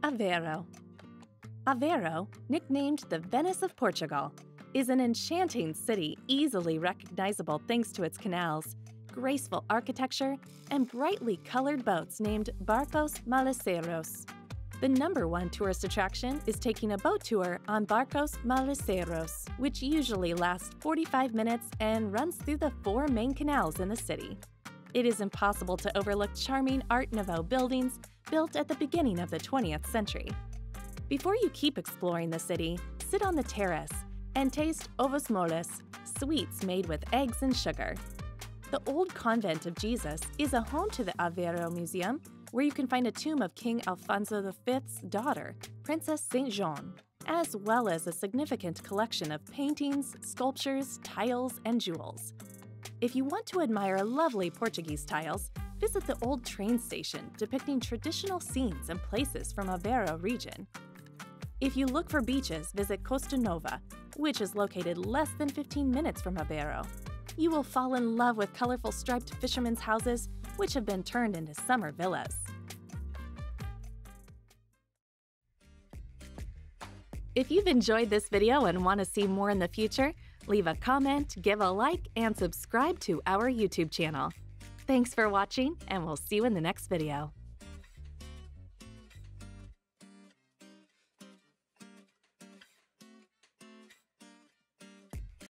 Aveiro. Aveiro, nicknamed the Venice of Portugal, is an enchanting city easily recognizable thanks to its canals, graceful architecture, and brightly colored boats named Barcos Maliceiros. The #1 tourist attraction is taking a boat tour on Barcos Maliceiros, which usually lasts 45 minutes and runs through the 4 main canals in the city. It is impossible to overlook charming Art Nouveau buildings built at the beginning of the 20th century. Before you keep exploring the city, sit on the terrace and taste ovos moles, sweets made with eggs and sugar. The Old Convent of Jesus is a home to the Aveiro Museum, where you can find a tomb of King Alfonso V's daughter, Princess Saint Joan, as well as a significant collection of paintings, sculptures, tiles, and jewels. If you want to admire lovely Portuguese tiles, visit the old train station depicting traditional scenes and places from Aveiro region. If you look for beaches, visit Costa Nova, which is located less than 15 minutes from Aveiro. You will fall in love with colorful striped fishermen's houses, which have been turned into summer villas. If you've enjoyed this video and want to see more in the future, leave a comment, give a like, and subscribe to our YouTube channel. Thanks for watching, and we'll see you in the next video.